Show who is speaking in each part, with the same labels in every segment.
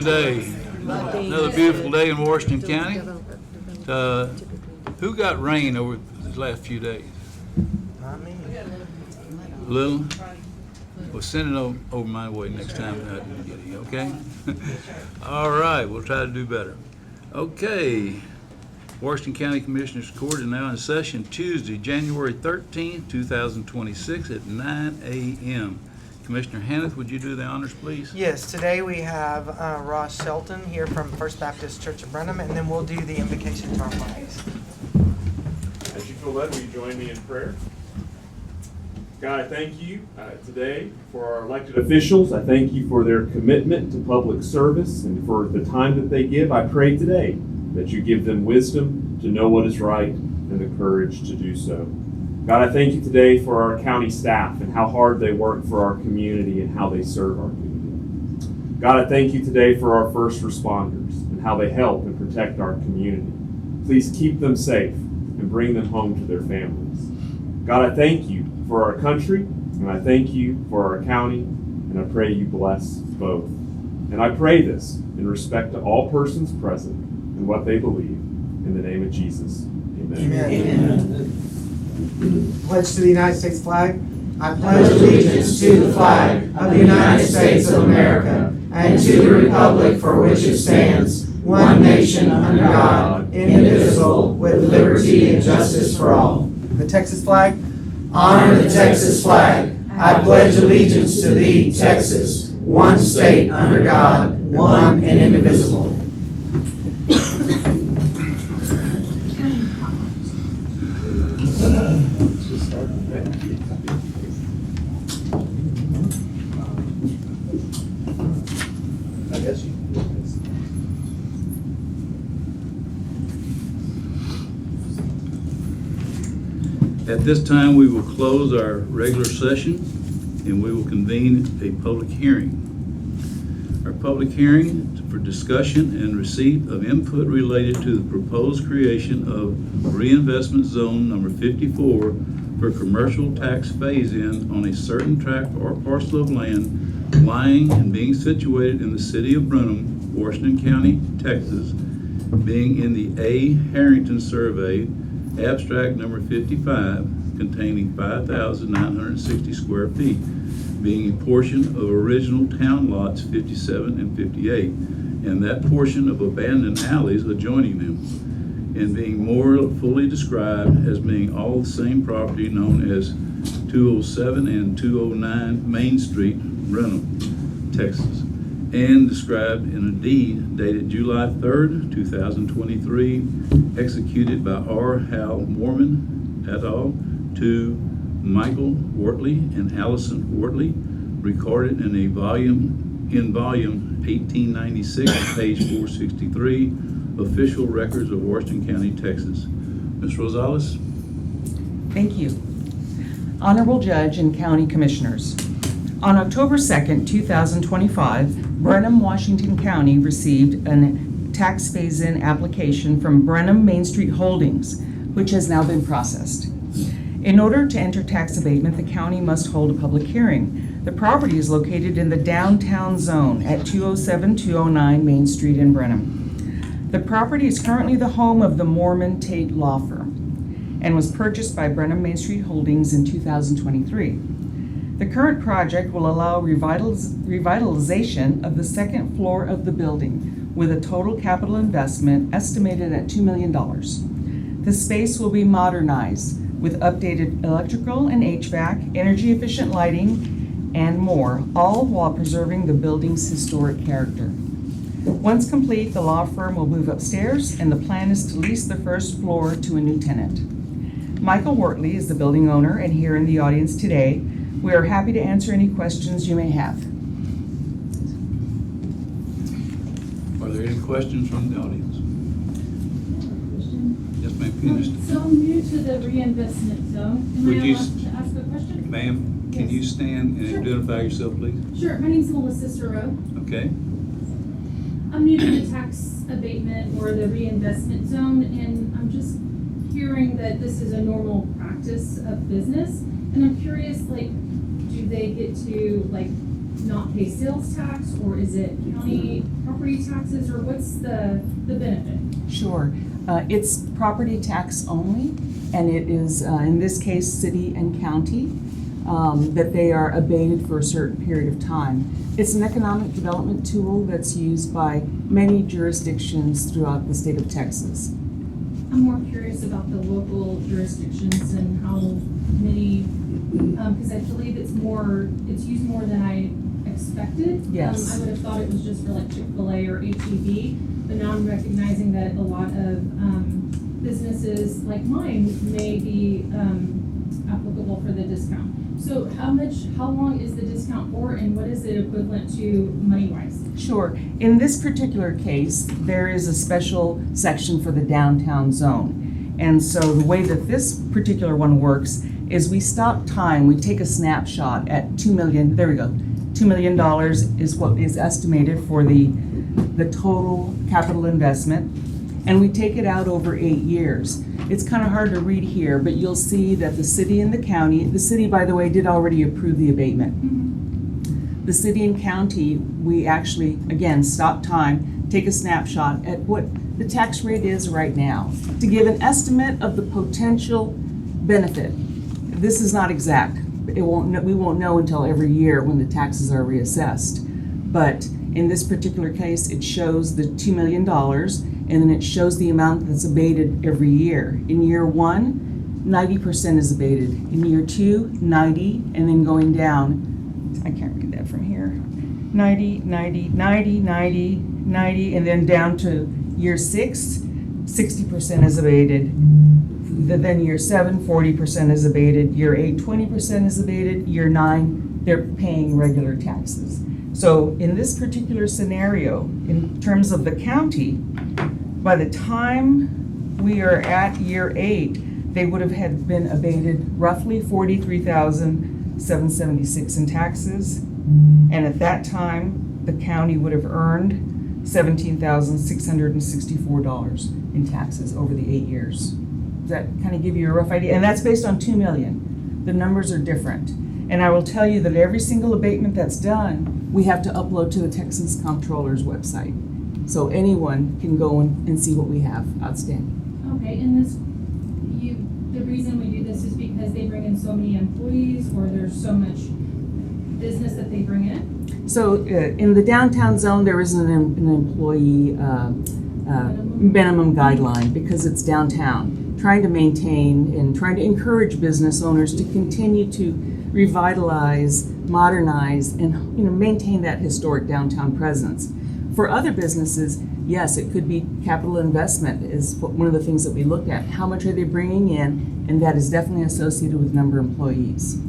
Speaker 1: Day, another beautiful day in Washington County. Who got rain over these last few days?
Speaker 2: Not me.
Speaker 1: Little? Well, send it over my way next time I didn't get it, okay? All right, we'll try to do better. Okay, Washington County Commissioners Court is now in session Tuesday, January 13th, 2026 at 9 a.m. Commissioner Hanneth, would you do the honors, please?
Speaker 2: Yes, today we have Ross Shelton here from First Baptist Church of Brenham, and then we'll do the invocation to our flags.
Speaker 3: As you feel led, will you join me in prayer? God, I thank you today for our elected officials. I thank you for their commitment to public service and for the time that they give. I pray today that you give them wisdom to know what is right and the courage to do so. God, I thank you today for our county staff and how hard they work for our community and how they serve our community. God, I thank you today for our first responders and how they help and protect our community. Please keep them safe and bring them home to their families. God, I thank you for our country, and I thank you for our county, and I pray you bless both. And I pray this in respect to all persons present and what they believe. In the name of Jesus, amen.
Speaker 2: Amen. Pledge to the United States flag.
Speaker 4: I pledge allegiance to the flag of the United States of America and to the republic for which it stands, one nation under God, indivisible, with liberty and justice for all.
Speaker 2: The Texas flag.
Speaker 4: Honor the Texas flag. I pledge allegiance to thee, Texas, one state under God, one and indivisible.
Speaker 1: At this time, we will close our regular session and we will convene a public hearing. Our public hearing is for discussion and receipt of input related to the proposed creation of reinvestment zone number 54 for commercial tax phase-in on a certain tract or parcel of land lying and being situated in the city of Brenham, Washington County, Texas, being in the A. Harrington Survey, abstract number 55, containing 5,960 square feet, being a portion of original town lots 57 and 58, and that portion of abandoned alleys adjoining them, and being more fully described as being all the same property known as 207 and 209 Main Street, Brenham, Texas, and described in a deed dated July 3rd, 2023, executed by R. Hal Mormon et al. To Michael Wortley and Allison Wortley, recorded in volume 1896, page 463, Official Records of Washington County, Texas. Ms. Rosales?
Speaker 5: Thank you. Honorable Judge and County Commissioners, on October 2nd, 2025, Brenham, Washington County received a tax phase-in application from Brenham Main Street Holdings, which has now been processed. In order to enter tax abatement, the county must hold a public hearing. The property is located in the downtown zone at 207-209 Main Street in Brenham. The property is currently the home of the Mormon Tate Law Firm and was purchased by Brenham Main Street Holdings in 2023. The current project will allow revitalization of the second floor of the building with a total capital investment estimated at $2 million. The space will be modernized with updated electrical and HVAC, energy-efficient lighting, and more, all while preserving the building's historic character. Once complete, the law firm will move upstairs, and the plan is to lease the first floor to a new tenant. Michael Wortley is the building owner and here in the audience today. We are happy to answer any questions you may have.
Speaker 1: Are there any questions from the audience? Yes, ma'am.
Speaker 6: So I'm new to the reinvestment zone. Am I allowed to ask a question?
Speaker 1: Ma'am, can you stand and identify yourself, please?
Speaker 6: Sure. My name's Melissa Soro.
Speaker 1: Okay.
Speaker 6: I'm new to the tax abatement or the reinvestment zone, and I'm just hearing that this is a normal practice of business. And I'm curious, like, do they get to, like, not pay sales tax, or is it county property taxes, or what's the benefit?
Speaker 5: Sure. It's property tax only, and it is, in this case, city and county, that they are abated for a certain period of time. It's an economic development tool that's used by many jurisdictions throughout the state of Texas.
Speaker 6: I'm more curious about the local jurisdictions and how many, because I believe it's used more than I expected.
Speaker 5: Yes.
Speaker 6: I would have thought it was just for like Chick-fil-A or H-E-B, but now I'm recognizing that a lot of businesses like mine may be applicable for the discount. So how long is the discount for, and what is it equivalent to money-wise?
Speaker 5: Sure. In this particular case, there is a special section for the downtown zone. And so the way that this particular one works is we stop time, we take a snapshot at $2 million, there we go. $2 million is what is estimated for the total capital investment, and we take it out over 8 years. It's kind of hard to read here, but you'll see that the city and the county, the city, by the way, did already approve the abatement. The city and county, we actually, again, stop time, take a snapshot at what the tax rate is right now to give an estimate of the potential benefit. This is not exact. We won't know until every year when the taxes are reassessed. But in this particular case, it shows the $2 million, and then it shows the amount that's abated every year. In year 1, 90% is abated. In year 2, 90, and then going down, I can't read that from here, 90, 90, 90, 90, 90, and then down to year 6, 60% is abated. Then year 7, 40% is abated. Year 8, 20% is abated. Year 9, they're paying regular taxes. So in this particular scenario, in terms of the county, by the time we are at year 8, they would have been abated roughly $43,776 in taxes. And at that time, the county would have earned $17,664 in taxes over the 8 years. Does that kind of give you a rough idea? And that's based on 2 million. The numbers are different. And I will tell you that every single abatement that's done, we have to upload to the Texas Comptroller's website. So anyone can go and see what we have outstanding.
Speaker 6: Okay, and the reason we do this is because they bring in so many employees, or there's so much business that they bring in?
Speaker 5: So in the downtown zone, there is an employee minimum guideline because it's downtown, trying to maintain and trying to encourage business owners to continue to revitalize, modernize, and maintain that historic downtown presence. For other businesses, yes, it could be capital investment is one of the things that we look at. How much are they bringing in? And that is definitely associated with number of employees.
Speaker 6: Okay,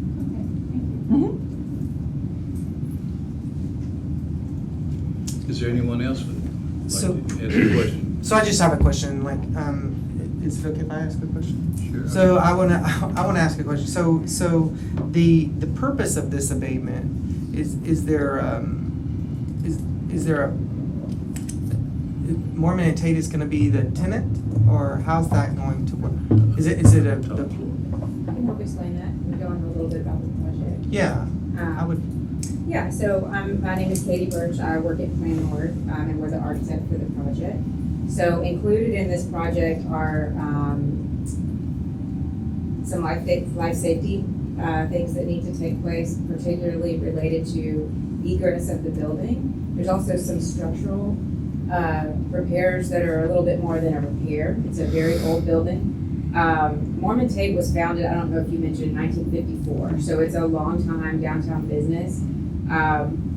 Speaker 6: thank you.
Speaker 5: Mm-hmm.
Speaker 1: Is there anyone else who would
Speaker 2: So-
Speaker 1: like to answer the question?
Speaker 2: So I just have a question, like, is it okay if I ask a question?
Speaker 1: Sure.
Speaker 2: So I wanna ask a question. So the purpose of this abatement is there a Mormon and Tate is gonna be the tenant, or how's that going to work? Is it
Speaker 1: Top
Speaker 2: the
Speaker 1: floor.
Speaker 7: I can help explain that and go on a little bit about the project.
Speaker 2: yeah? I would.
Speaker 7: Yeah, so my name is Katie Birch. I work at Plan North, and we're the architect for the project. So included in this project are some life safety things that need to take place, particularly related to egress of the building. There's also some structural repairs that are a little bit more than a repair. It's a very old building. Mormon Tate was founded, I don't know if you mentioned, 1954. So it's a long time downtown business.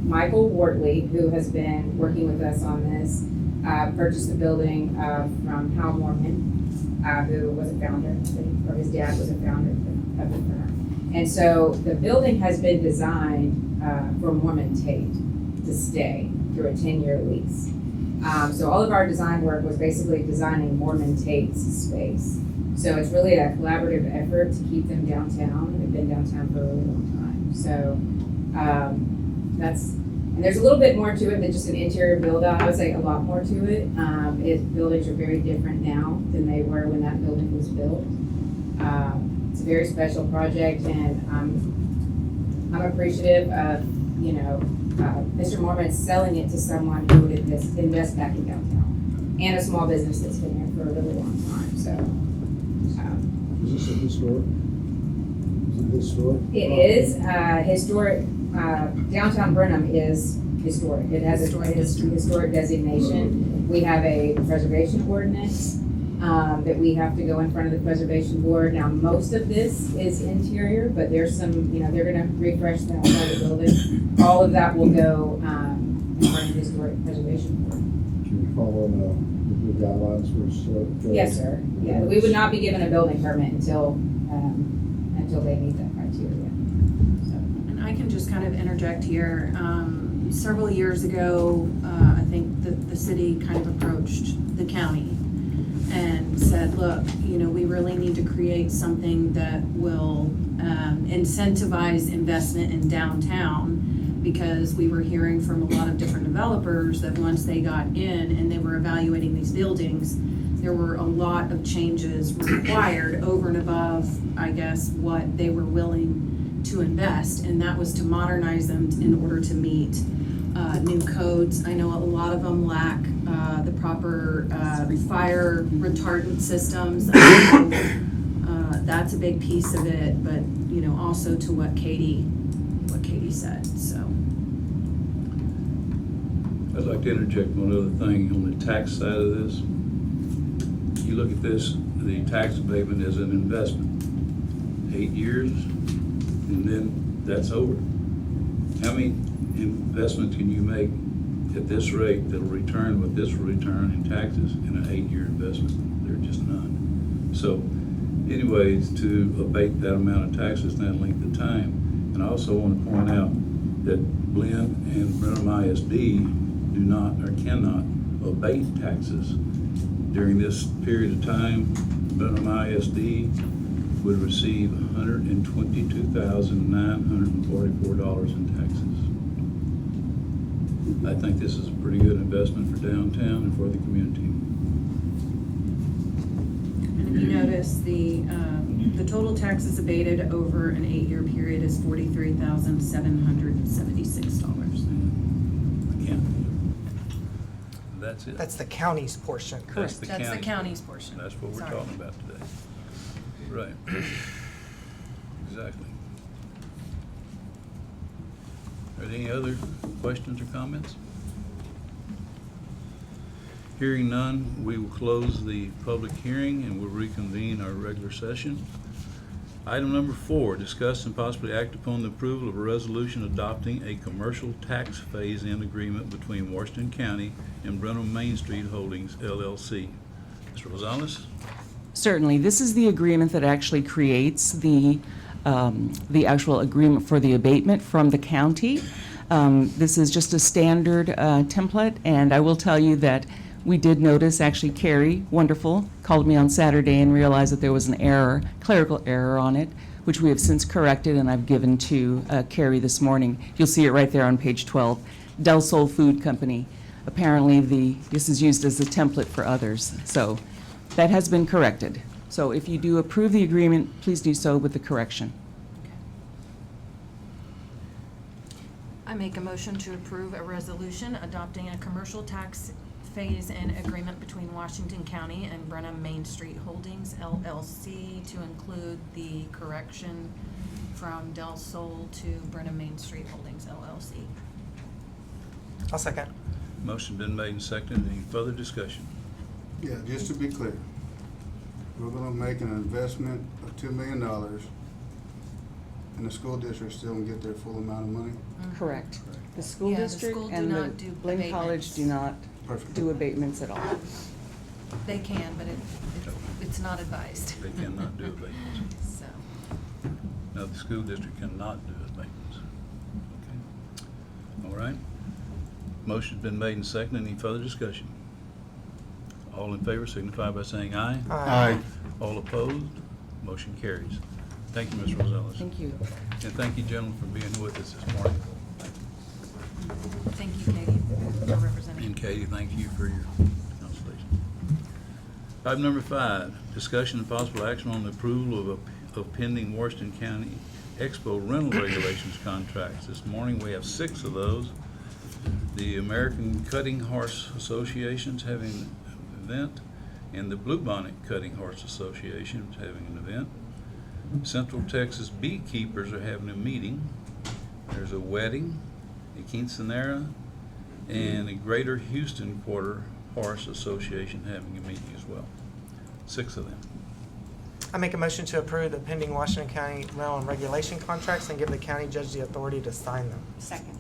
Speaker 7: Michael Wortley, who has been working with us on this, purchased the building from Hal Mormon, who was a founder, or his dad was a founder of the firm. And so the building has been designed for Mormon Tate to stay through a 10-year lease. So all of our design work was basically designing Mormon Tate's space. So it's really a collaborative effort to keep them downtown. They've been downtown for a really long time. So and there's a little bit more to it than just an interior build out. I would say a lot more to it. Buildings are very different now than they were when that building was built. It's a very special project, and I'm appreciative of Mr. Mormon's selling it to someone who would invest back in downtown, and a small business that's been here for a really long time, so.
Speaker 8: Is this a historic? Is it historic?
Speaker 7: It is, historic, downtown Brenham is historic. It has a historic designation. We have a preservation ordinance, that we have to go in front of the preservation board. Now, most of this is interior, but there's some, they're gonna refresh the outside of the building. All of that will go, in front of the historic preservation board.
Speaker 8: Should we follow the guidelines for historic?
Speaker 7: Yes, sir. Yeah, we would not be given a building permit until they meet that criteria. So.
Speaker 9: And I can just kind of interject here. Several years ago, I think the city kind of approached the county and said, look, we really need to create something that will incentivize investment in downtown, because we were hearing from a lot of different developers that once they got in and they were evaluating these buildings, there were a lot of changes required over and above, I guess, what they were willing to invest, and that was to modernize them in order to meet new codes. I know a lot of them lack the proper fire retardant systems. That's a big piece of it, but also to what Katie said. So
Speaker 1: I'd like to interject one other thing on the tax side of this. You look at this, the tax abatement is an investment. 8 years, and then that's over. How many investments can you make at this rate that'll return what this will return in taxes in an 8-year investment? There are just none. So anyways, to abate that amount of taxes in that length of time. And I also want to point out that Glenn and Brenham ISD do not or cannot abate taxes. During this period of time, Brenham ISD would receive $122,944 in taxes. I think this is a pretty good investment for downtown and for the community.
Speaker 9: And if you notice, the total taxes abated over an 8-year period is $43,776.
Speaker 1: Again, that's it.
Speaker 2: That's the county's portion.
Speaker 1: That's the
Speaker 9: That's the
Speaker 1: county.
Speaker 9: county's portion.
Speaker 1: That's what we're
Speaker 9: Sorry.
Speaker 1: talking about today. Right. Exactly. Are there any other questions or comments? Hearing none, we will close the public hearing and we'll reconvene our regular session. Item number 4, discuss and possibly act upon the approval of a resolution adopting a commercial tax phase-in agreement between Washington County and Brenham Main Street Holdings, LLC. Mr. Rosales?
Speaker 5: Certainly. This is the agreement that actually creates the actual agreement for the abatement from the county. This is just a standard template, and I will tell you that we did notice, actually Carrie, wonderful, called me on Saturday and realized that there was an error, clerical error on it, which we have since corrected and I've given to Carrie this morning. You'll see it right there on page 12. Del Sol Food Company. Apparently this is used as a template for others. So that has been corrected. So if you do approve the agreement, please do so with the correction.
Speaker 9: I make a motion to approve a resolution adopting a commercial tax phase-in agreement between Washington County and Brenham Main Street Holdings, LLC, to include the correction from Del Sol to Brenham Main Street Holdings, LLC.
Speaker 2: I'll second.
Speaker 1: Motion been made and seconded. Any further discussion?
Speaker 8: Yeah, just to be clear, we're gonna make an investment of $2 million and the school district still gonna get their full amount of money?
Speaker 5: Correct. The school
Speaker 9: Yeah, the
Speaker 5: district
Speaker 9: school do
Speaker 5: and the
Speaker 9: not do
Speaker 5: Blaine College do not
Speaker 8: Perfect.
Speaker 5: do abatements at all.
Speaker 9: They can, but it's not advised.
Speaker 1: They cannot do abatements.
Speaker 9: So,
Speaker 1: No, the school district cannot do abatements. Okay. All right. Motion's been made and seconded. Any further discussion? All in favor signify by saying aye.
Speaker 2: Aye.
Speaker 1: All opposed? Motion carries. Thank you, Ms. Rosales.
Speaker 5: Thank you.
Speaker 1: And thank you, gentlemen, for being with us this morning.
Speaker 9: thank you, Katie, for representing.
Speaker 1: And Katie, thank you for your consultation. Item number 5, discussion and possible action on the approval of pending Washington County Expo rental regulations contracts. This morning, we have 6 of those. The American Cutting Horse Association's having an event, and the Bluebonnet Cutting Horse Association is having an event. Central Texas Beekeepers are having a meeting. There's a wedding, a quinceanera, and the Greater Houston Quarter Horse Association having a meeting as well. 6 of them.
Speaker 2: I make a motion to approve the pending Washington County rental and regulation contracts and give the county judge the authority to sign them.
Speaker 9: Second.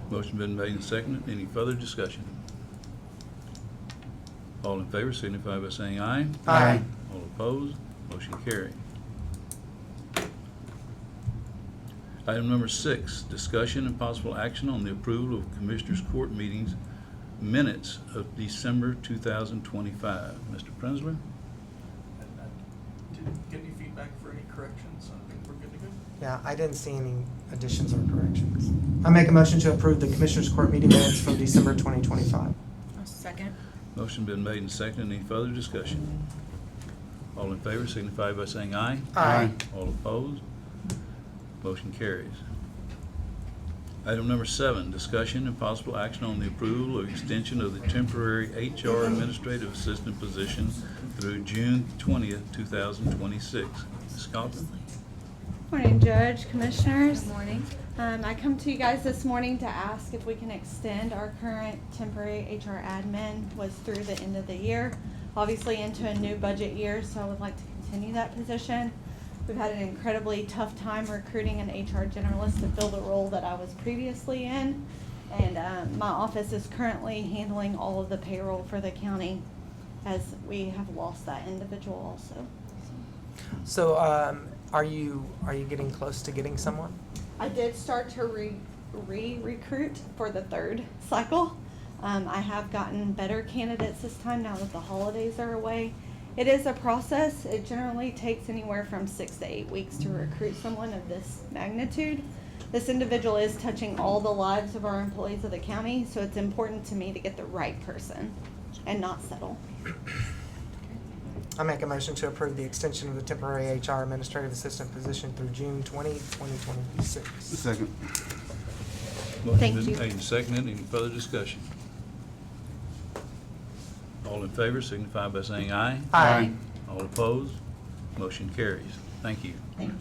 Speaker 1: Motion been made and seconded. Any further discussion? All in favor signify by saying aye.
Speaker 2: Aye.
Speaker 1: All opposed, motion carried. Item number 6, discussion and possible action on the approval of Commissioners Court meetings minutes of December 2025. Mr. Prenzler?
Speaker 10: Didn't get any feedback for any corrections. I think we're good to go.
Speaker 2: Yeah, I didn't see any additions or corrections. I make a motion to approve the Commissioners Court meeting minutes from December 2025.
Speaker 9: Second.
Speaker 1: Motion been made and seconded. Any further discussion? All in favor signify by saying aye.
Speaker 2: Aye.
Speaker 1: All opposed, motion carries. Item number 7, discussion and possible action on the approval of extension of the temporary HR administrative assistant position through June 20th, 2026. Ms. Coughlin?
Speaker 11: Morning, Judge, Commissioners.
Speaker 9: Good morning.
Speaker 11: I come to you guys this morning to ask if we can extend our current temporary HR admin was through the end of the year, obviously into a new budget year, so I would like to continue that position. We've had an incredibly tough time recruiting an HR generalist to fill the role that I was previously in, and my office is currently handling all of the payroll for the county as we have lost that individual also.
Speaker 2: So, are you getting close to getting someone?
Speaker 11: I did start to recruit for the 3rd cycle. I have gotten better candidates this time now that the holidays are away. It is a process. It generally takes anywhere from 6 to 8 weeks to recruit someone of this magnitude. This individual is touching all the lives of our employees of the county, so it's important to me to get the right person and not settle.
Speaker 2: I make a motion to approve the extension of the temporary HR administrative assistant position through June 20, 2026.
Speaker 8: Second.
Speaker 1: Motion
Speaker 11: Thank
Speaker 1: been
Speaker 11: you.
Speaker 1: made and seconded. Any further discussion? All in favor signify by saying aye.
Speaker 2: Aye.
Speaker 1: All opposed, motion carries. Thank you.
Speaker 11: Thank you.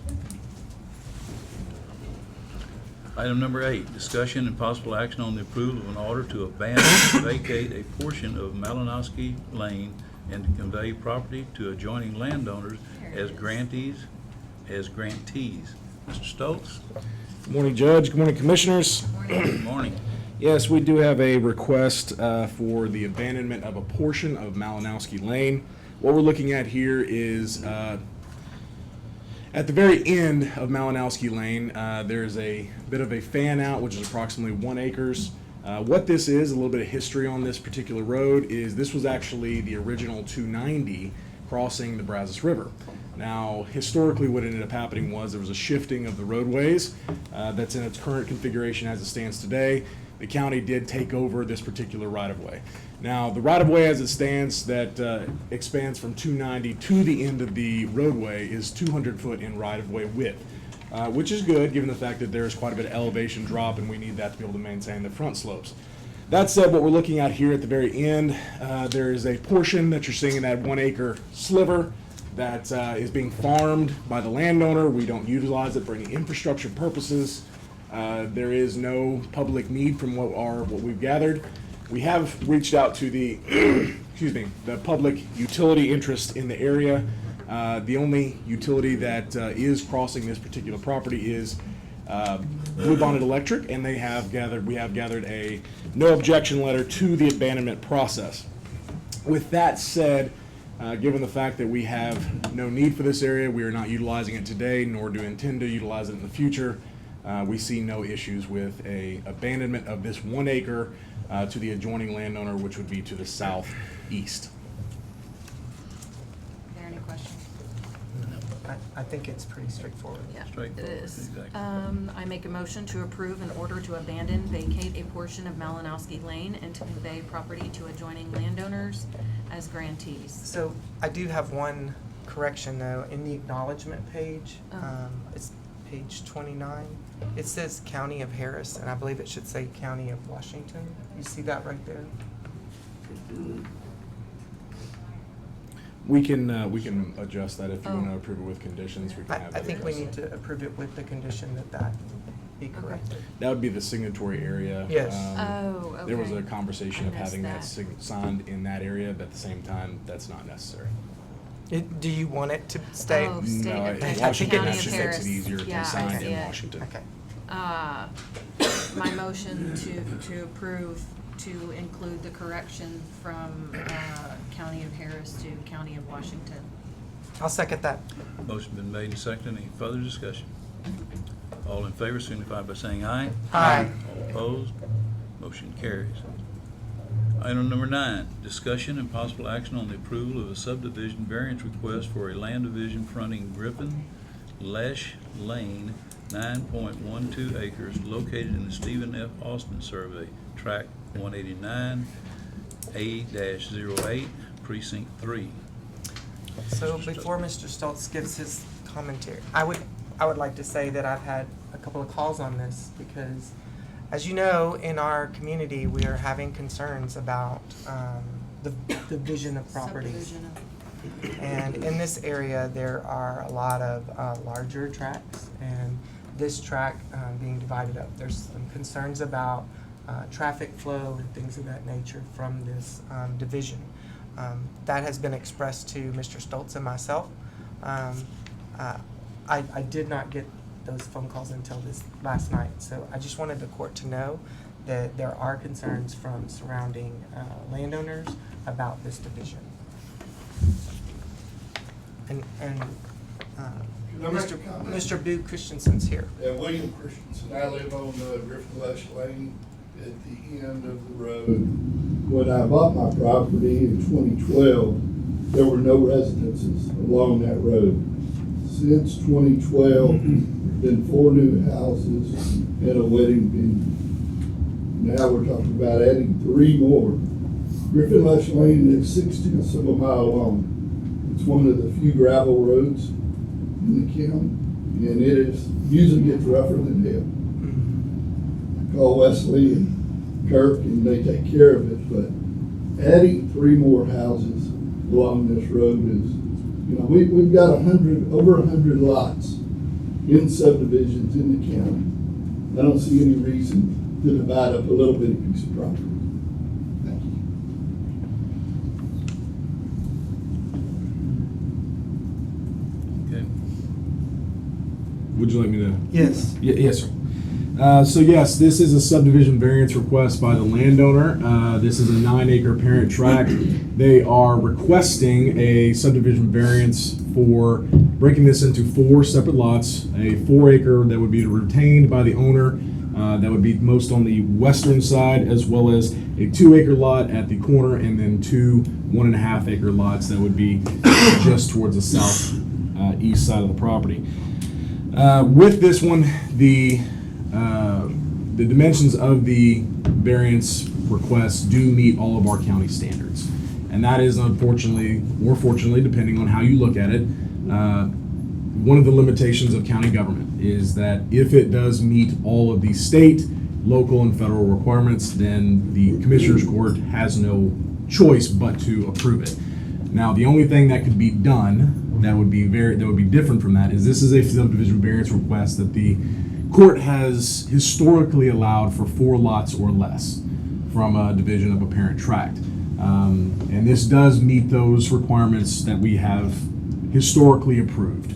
Speaker 1: Item number 8, discussion and possible action on the approval of an order to abandon and vacate a portion of Malinowski Lane and to convey property to adjoining landowners as grantees. Mr. Stoltz?
Speaker 12: Good morning, Judge. Good morning, Commissioners.
Speaker 1: Good morning.
Speaker 12: Yes, we do have a request for the abandonment of a portion of Malinowski Lane. What we're looking at here is at the very end of Malinowski Lane, there's a bit of a fan out, which is approximately 1 acre. What this is, a little bit of history on this particular road, is this was actually the original 290 crossing the Brazos River. Now, historically, what ended up happening was there was a shifting of the roadways that's in its current configuration as it stands today. The county did take over this particular right-of-way. Now, the right-of-way as it stands that expands from 290 to the end of the roadway is 200 foot in right-of-way width, which is good given the fact that there's quite a bit of elevation drop and we need that to be able to maintain the front slopes. That said, what we're looking at here at the very end, there is a portion that you're seeing in that 1 acre sliver that is being farmed by the landowner. We don't utilize it for any infrastructure purposes. There is no public need from what we've gathered. We have reached out to the the public utility interest in the area. The only utility that is crossing this particular property is Bluebonnet Electric, and we have gathered a no objection letter to the abandonment process. With that said, given the fact that we have no need for this area, we are not utilizing it today, nor do intend to utilize it in the future. We see no issues with a abandonment of this 1 acre to the adjoining landowner, which would be to the southeast.
Speaker 9: Are there any questions?
Speaker 2: I think it's pretty straightforward.
Speaker 9: Yeah, it
Speaker 1: Straightforward,
Speaker 9: is.
Speaker 1: exactly.
Speaker 9: I make a motion to approve an order to abandon, vacate a portion of Malinowski Lane and to convey property to adjoining landowners as grantees.
Speaker 2: So I do have one correction though. In the acknowledgement page,
Speaker 9: Oh.
Speaker 2: page 29. It says County of Harris, and I believe it should say County of Washington. You see that right there?
Speaker 12: We can adjust that if you want to approve it with conditions. We can have
Speaker 2: I
Speaker 12: that
Speaker 2: think we
Speaker 12: addressed.
Speaker 2: need to approve it with the condition that be corrected.
Speaker 12: That would be the signatory area.
Speaker 2: Yes.
Speaker 12: There was a
Speaker 9: Okay.
Speaker 12: conversation
Speaker 9: I
Speaker 12: of having that
Speaker 9: missed
Speaker 12: signed in that area, but at the same time, that's not necessary.
Speaker 2: Do you want it to stay?
Speaker 9: Oh, stay
Speaker 12: No,
Speaker 9: at the
Speaker 12: Washington
Speaker 2: County of
Speaker 12: actually makes
Speaker 9: Harris.
Speaker 12: it easier
Speaker 9: Yeah,
Speaker 12: to
Speaker 9: I
Speaker 12: sign
Speaker 9: see
Speaker 12: in
Speaker 9: it.
Speaker 12: Washington.
Speaker 2: Okay.
Speaker 9: My motion to approve to include the correction from County of Harris to County of Washington.
Speaker 2: I'll second that.
Speaker 1: Motion been made and seconded. Any further discussion? All in favor signify by saying aye.
Speaker 2: Aye.
Speaker 1: All opposed? Motion carries. Item number 9, discussion and possible action on the approval of a subdivision variance request for a land division fronting Griffin Lesh Lane, 9.12 acres, located in the Stephen F. Austin Survey, Tract 189, A-08, Precinct 3.
Speaker 2: So before Mr. Stoltz gives his commentary, I would like to say that I've had a couple of calls on this because, as you know, in our community, we are having concerns about the division of properties.
Speaker 9: Subdivision of-
Speaker 2: And in this area, there are a lot of larger tracts, and this tract being divided up. There's some concerns about traffic flow and things of that nature from this division. That has been expressed to Mr. Stoltz and myself. I did not get those phone calls until this last night, so I just wanted the court to know that there are concerns from surrounding landowners about this division. And
Speaker 13: Can I make a comment?
Speaker 2: Mr. Boo Christensen's here.
Speaker 13: William Christensen, I live on Griffin Lush Lane at the end of the road. When I bought my property in 2012, there were no residences along that road. Since 2012, there's been 4 new houses and a wedding venue. Now we're talking about adding 3 more. Griffin Lush Lane is 0.6 of a mile long. It's one of the few gravel roads in the county, and it usually gets rougher than hell. I call Wesley and Kirk, and they take care of it, but adding 3 more houses along this road is, we've got over 100 lots in subdivisions in the county. I don't see any reason to divide up a little bitty piece of property. Thank you.
Speaker 1: Okay.
Speaker 12: Would you like me to?
Speaker 2: Yes.
Speaker 12: Yes, sir. So yes, this is a subdivision variance request by the landowner. This is a 9-acre parent tract. They are requesting a subdivision variance for breaking this into 4 separate lots. A 4-acre that would be retained by the owner. That would be most on the western side, as well as a 2-acre lot at the corner, and then 2 1.5-acre lots that would be just towards the south east side of the property. With this one, the dimensions of the variance requests do meet all of our county standards. And that is unfortunately, or fortunately, depending on how you look at it, one of the limitations of county government is that if it does meet all of the state, local, and federal requirements, then the Commissioners Court has no choice but to approve it. Now, the only thing that could be done that would be different from that is this is a subdivision variance request that the court has historically allowed for 4 lots or less from a division of a parent tract. And this does meet those requirements that we have historically approved.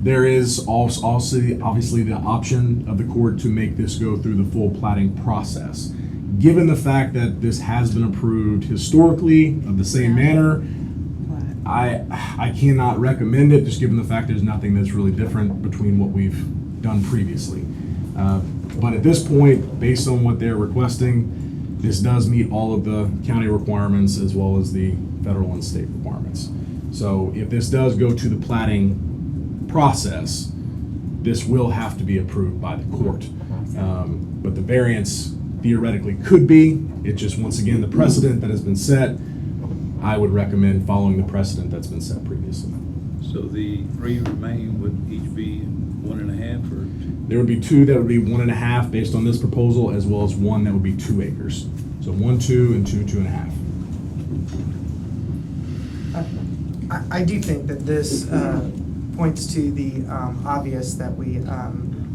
Speaker 12: There is also obviously the option of the court to make this go through the full platting process. Given the fact that this has been approved historically of the same manner, I cannot recommend it, just given the fact there's nothing that's really different between what we've done previously. But at this point, based on what they're requesting, this does meet all of the county requirements as well as the federal and state requirements. So if this does go to the platting process, this will have to be approved by the court. But the variance theoretically could be. It just, once again, the precedent that has been set, I would recommend following the precedent that's been set previously.
Speaker 1: So the 3 remaining would each be 1.5 or?
Speaker 12: There would be 2 that would be 1.5 based on this proposal, as well as 1 that would be 2 acres. So 1, 2, and 2, 2.5.
Speaker 2: I do think that this points to the obvious that we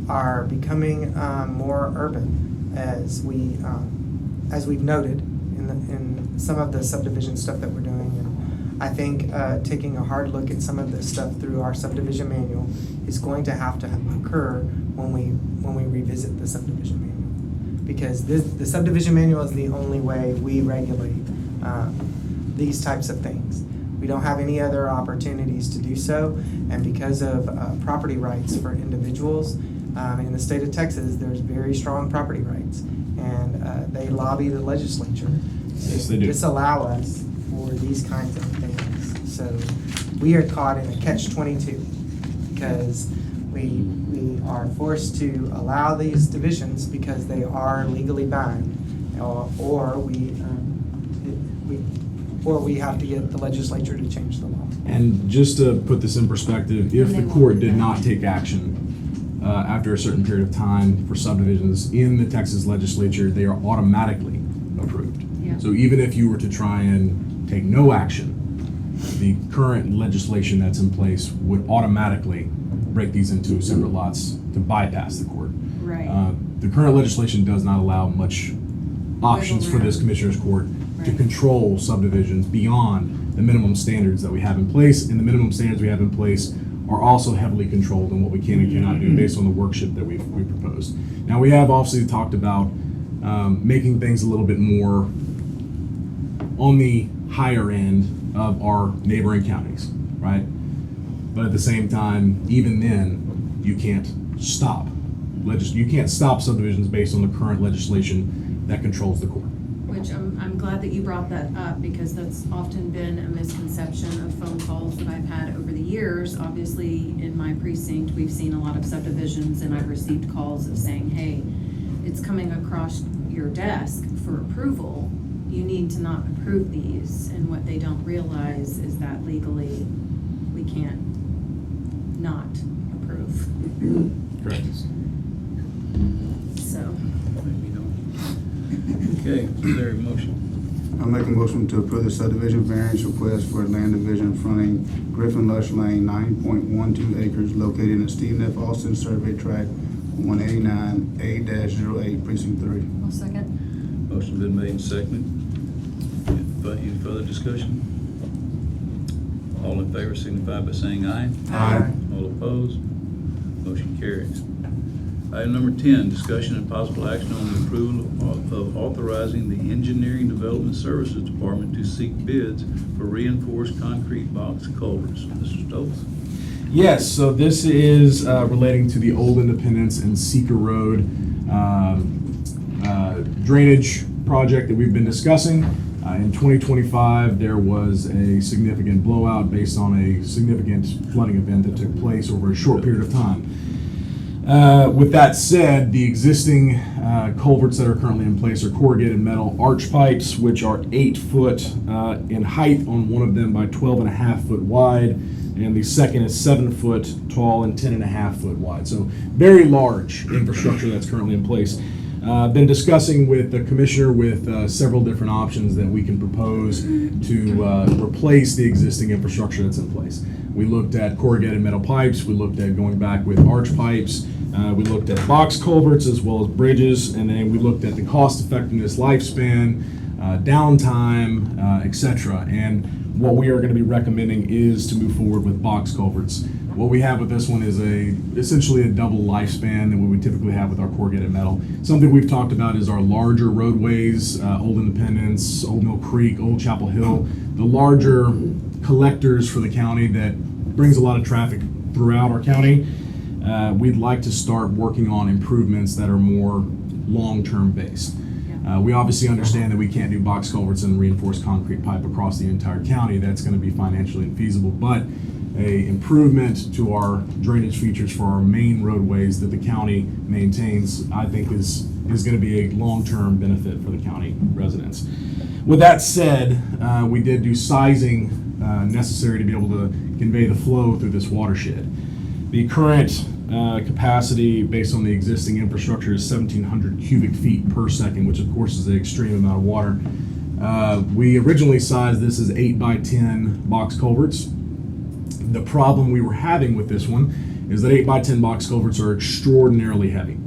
Speaker 2: are becoming more urban as we've noted in some of the subdivision stuff that we're doing. And I think taking a hard look at some of this stuff through our subdivision manual is going to have to occur when we revisit the subdivision manual, because the subdivision manual is the only way we regulate these types of things. We don't have any other opportunities to do so, and because of property rights for individuals in the state of Texas, there's very strong property rights, and they lobby the legislature
Speaker 12: Yes, they
Speaker 2: to
Speaker 12: do.
Speaker 2: disallow us for these kinds of things. So we are caught in a catch-22 because we are forced to allow these divisions because they are legally bound, or we have to get the legislature to change the law.
Speaker 12: And just to put this in perspective, if the court did not take action after a certain period of time for subdivisions in the Texas legislature, they are automatically approved.
Speaker 9: Yeah.
Speaker 12: So even if you were to try and take no action, the current legislation that's in place would automatically break these into separate lots to bypass the court.
Speaker 9: Right.
Speaker 12: The current legislation does not allow much options for this commissioner's court to
Speaker 9: Right.
Speaker 12: control subdivisions beyond the minimum standards that we have in place, and the minimum standards we have in place are also heavily controlled in what we can and cannot do based on the worksheet that we proposed. Now, we have obviously talked about making things a little bit more on the higher end of our neighboring counties, right? But at the same time, even then, you can't stop. You can't stop subdivisions based on the current legislation that controls the court.
Speaker 9: Which I'm glad that you brought that up, because that's often been a misconception of phone calls that I've had over the years. Obviously, in my precinct, we've seen a lot of subdivisions, and I've received calls of saying, hey, it's coming across your desk for approval. You need to not approve these. And what they don't realize is that legally, we can't not approve.
Speaker 12: Correct.
Speaker 9: So.
Speaker 1: Maybe don't. Okay, is there a motion?
Speaker 8: I make a motion to approve the subdivision variance request for land division fronting Griffin Lush Lane, 9.12 acres located in the Stephen F. Austin Survey Tract, 189A-08, Precinct 3.
Speaker 9: I'll second.
Speaker 1: Motion been made and seconded. Any further discussion? All in favor signify by saying aye.
Speaker 8: Aye.
Speaker 1: All opposed? Motion carries. Item number 10, discussion and possible action on the approval of authorizing the Engineering Development Services Department to seek bids for reinforced concrete box culverts. Mr. Stokes?
Speaker 12: Yes, so this is relating to the Old Independence and Seeker Road drainage project that we've been discussing. In 2025, there was a significant blowout based on a significant flooding event that took place over a short period of time. With that said, the existing culverts that are currently in place are corrugated metal arch pipes, which are 8 foot in height on one of them by 12.5 foot wide, and the second is 7 foot tall and 10.5 foot wide. So very large infrastructure that's currently in place. Been discussing with the commissioner with several different options that we can propose to replace the existing infrastructure that's in place. We looked at corrugated metal pipes, we looked at going back with arch pipes, we looked at box culverts as well as bridges, and then we looked at the cost effectiveness, lifespan, downtime, etc. And what we are going to be recommending is to move forward with box culverts. What we have with this one is essentially a double lifespan than what we typically have with our corrugated metal. Something we've talked about is our larger roadways, Old Independence, Old Mill Creek, Old Chapel Hill, the larger collectors for the county that brings a lot of traffic throughout our county. We'd like to start working on improvements that are more long-term based. We obviously understand that we can't do box culverts and reinforced concrete pipe across the entire county. That's going to be financially infeasible, but a improvement to our drainage features for our main roadways that the county maintains, I think is going to be a long-term benefit for the county residents. With that said, we did do sizing necessary to be able to convey the flow through this watershed. The current capacity based on the existing infrastructure is 1,700 cubic feet per second, which of course is an extreme amount of water. We originally sized this as 8 by 10 box culverts. The problem we were having with this one is that 8 by 10 box culverts are extraordinarily heavy.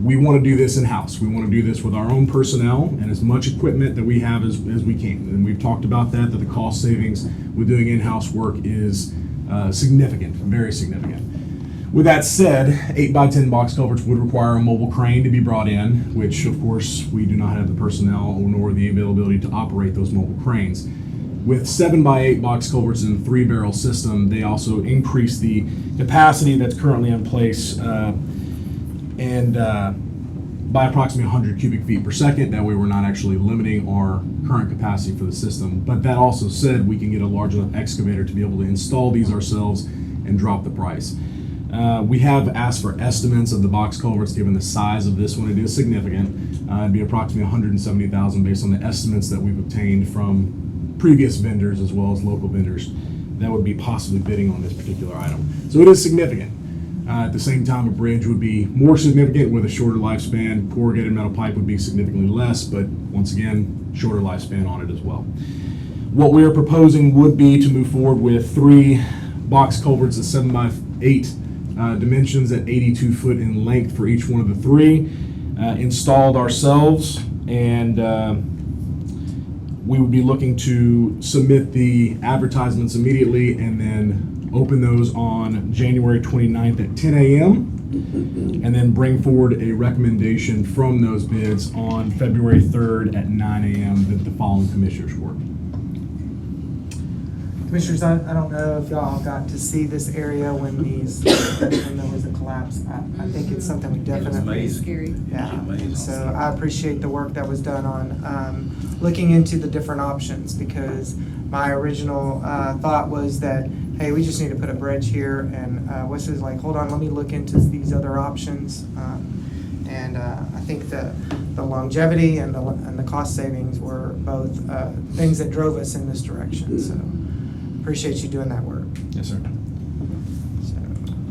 Speaker 12: We want to do this in-house. We want to do this with our own personnel and as much equipment that we have as we can. And we've talked about that the cost savings with doing in-house work is significant, very significant. With that said, 8 by 10 box culverts would require a mobile crane to be brought in, which of course we do not have the personnel nor the availability to operate those mobile cranes. With 7 by 8 box culverts in a 3-barrel system, they also increase the capacity that's currently in place by approximately 100 cubic feet per second. That way we're not actually limiting our current capacity for the system. But that also said, we can get a large enough excavator to be able to install these ourselves and drop the price. We have asked for estimates of the box culverts given the size of this one. It is significant. It'd be approximately $170,000 based on the estimates that we've obtained from previous vendors as well as local vendors that would be possibly bidding on this particular item. So it is significant. At the same time, a bridge would be more significant with a shorter lifespan. Corrugated metal pipe would be significantly less, but once again, shorter lifespan on it as well. What we are proposing would be to move forward with 3 box culverts at 7 by 8 dimensions at 82 foot in length for each one of the 3, installed ourselves, and we would be looking to submit the advertisements immediately and then open those on January 29th at 10 a.m. and then bring forward a recommendation from those bids on February 3rd at 9 a.m. the following commissioners' court.
Speaker 2: Commissioners, I don't know if y'all got to see this area when there was a collapse. I think it's something we definitely.
Speaker 1: Amazing.
Speaker 9: Scary.
Speaker 2: Yeah,
Speaker 1: Amazing.
Speaker 2: so I appreciate the work that was done on looking into the different options, because my original thought was that, hey, we just need to put a bridge here, and Wesley's like, hold on, let me look into these other options. And I think the longevity and the cost savings were both things that drove us in this direction, so appreciate you doing that work.
Speaker 12: Yes, sir.
Speaker 2: So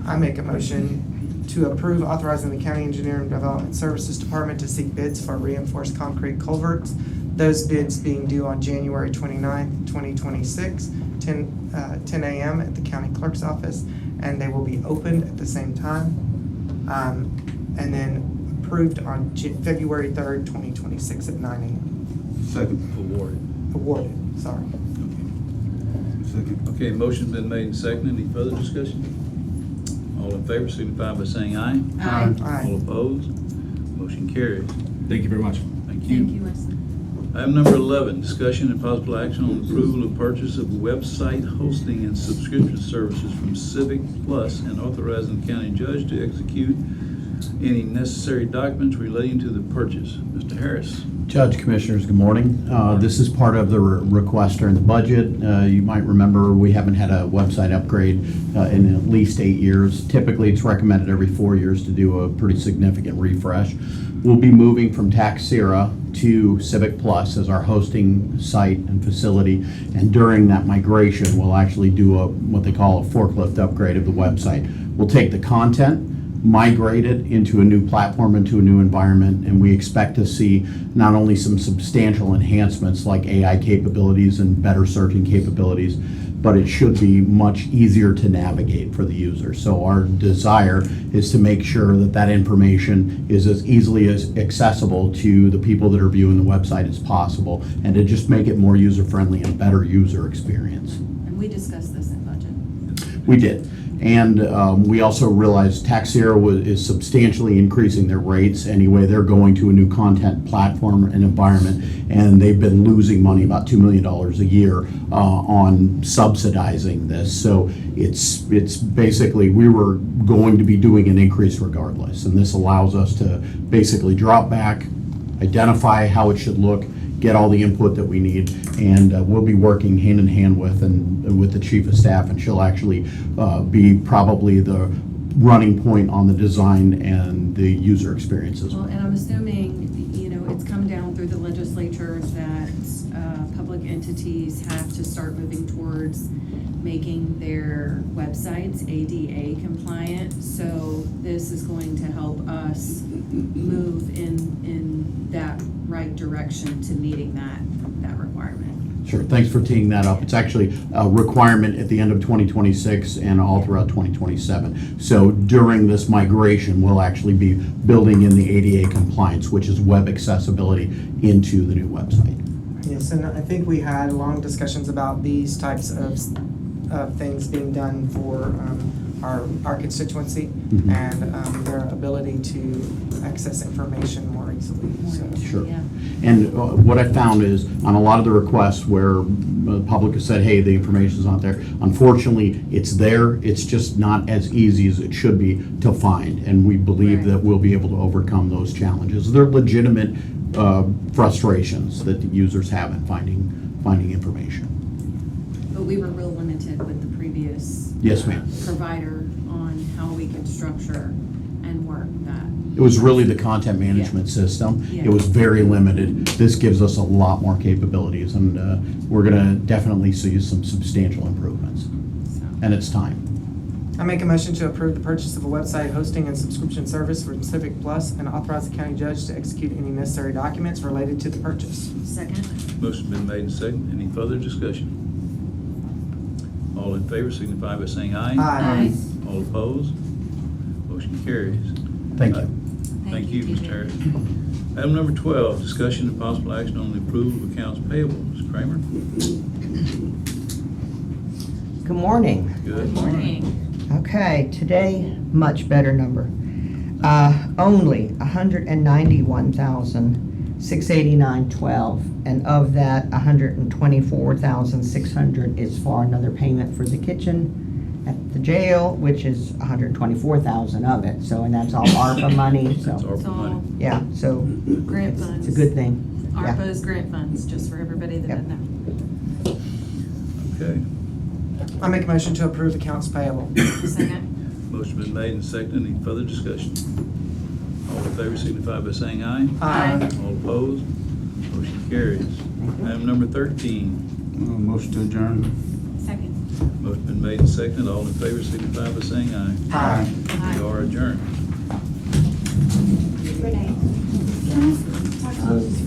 Speaker 2: I make a motion to approve authorizing the County Engineering and Development Services Department to seek bids for reinforced concrete culverts. Those bids being due on January 29th, 2026, 10 a.m. at the county clerk's office, and they will be opened at the same time. And then approved on February 3rd, 2026 at 9 a.m.
Speaker 1: Second.
Speaker 2: Awarded, sorry.
Speaker 8: Second.
Speaker 1: Okay, motion's been made and seconded. Any further discussion? All in favor signify by saying aye.
Speaker 9: Aye.
Speaker 2: Aye.
Speaker 1: All opposed? Motion carries.
Speaker 12: Thank you very much.
Speaker 1: Thank you.
Speaker 9: Thank you, Wesley.
Speaker 1: Item number 11, discussion and possible action on approval of purchase of website hosting and subscription services from Civic Plus, and authorizing the county judge to execute any necessary documents relating to the purchase. Mr. Harris.
Speaker 14: Judge, Commissioners, good morning. This is part of the request during the budget. You might remember we haven't had a website upgrade in at least 8 years. Typically, it's recommended every 4 years to do a pretty significant refresh. We'll be moving from Taxera to Civic Plus as our hosting site and facility, and during that migration, we'll actually do what they call a forklift upgrade of the website. We'll take the content, migrate it into a new platform, into a new environment, and we expect to see not only some substantial enhancements like AI capabilities and better searching capabilities, but it should be much easier to navigate for the user. So our desire is to make sure that that information is as easily as accessible to the people that are viewing the website as possible, and to just make it more user-friendly and better user experience.
Speaker 9: And we discussed this in budget.
Speaker 14: We did. And we also realized Taxera is substantially increasing their rates anyway. They're going to a new content platform and environment, and they've been losing money, about $2 million a year, on subsidizing this. So it's basically, we were going to be doing an increase regardless, and this allows us to basically drop back, identify how it should look, get all the input that we need, and we'll be working hand in hand with the chief of staff, and she'll actually be probably the running point on the design and the user experience as
Speaker 9: Well,
Speaker 14: well.
Speaker 9: and I'm assuming, it's come down through the legislature that public entities entities have to start moving towards making their websites ADA compliant. So this is going to help us move in that right direction to meeting that requirement.
Speaker 14: Sure, thanks for teeing that up. It's actually a requirement at the end of 2026 and all throughout 2027. So during this migration, we'll actually be building in the ADA compliance, which is web accessibility, into the new website.
Speaker 2: Yes, and I think we had long discussions about these types of things being done for our constituency
Speaker 14: Mhm.
Speaker 2: and their ability to access information more easily, so.
Speaker 14: Sure.
Speaker 9: Yeah.
Speaker 14: And what I found is, on a lot of the requests where the public has said, hey, the information's not there, unfortunately, it's there, it's just not as easy as it should be to find, and we believe
Speaker 9: Right.
Speaker 14: that we'll be able to overcome those challenges. They're legitimate frustrations that the users have in finding information.
Speaker 9: But we were real limited with the previous
Speaker 14: Yes, ma'am.
Speaker 9: provider on how we could structure and work that.
Speaker 14: It was really the content management system.
Speaker 9: Yeah.
Speaker 14: It was very limited. This gives us a lot more capabilities, and we're gonna definitely see some substantial improvements.
Speaker 9: So,
Speaker 14: And it's time.
Speaker 2: I make a motion to approve the purchase of a website hosting and subscription service from Civic Plus and authorize the county judge to execute any necessary documents related to the purchase.
Speaker 9: second?
Speaker 1: Motion been made and seconded. Any further discussion? All in favor signify by saying aye.
Speaker 2: Aye.
Speaker 1: All opposed? Motion carries.
Speaker 14: Thank you.
Speaker 1: Thank you,
Speaker 9: TJ.
Speaker 1: Mr. Harris. Item number 12, discussion and possible action on the approval of accounts payable. Ms. Kramer?
Speaker 4: Good morning.
Speaker 1: Good
Speaker 9: Morning.
Speaker 4: Okay, today, much better number. Only 191,689.12, and of that, 124,600 is for another payment for the kitchen at the jail, which is 124,000 of it. So, and that's all ARPA money.
Speaker 1: That's
Speaker 4: So,
Speaker 1: ARPA
Speaker 9: It's all
Speaker 1: money.
Speaker 4: yeah. So
Speaker 9: grant funds.
Speaker 4: it's a good thing. Yeah.
Speaker 9: ARPA's grant funds, just for everybody that
Speaker 4: Yep.
Speaker 9: doesn't know.
Speaker 1: Okay.
Speaker 2: I make a motion to approve accounts payable.
Speaker 9: Second?
Speaker 1: Motion been made and seconded. Any further discussion? All in favor signify by saying aye.
Speaker 2: Aye.
Speaker 1: All opposed? Motion carries. Item number 13,
Speaker 8: Motion to adjourn.
Speaker 9: Second.
Speaker 1: motion been made and seconded. All in favor signify by saying aye.
Speaker 2: Aye.
Speaker 1: We are adjourned.
Speaker 11: Renee, can I talk to you just for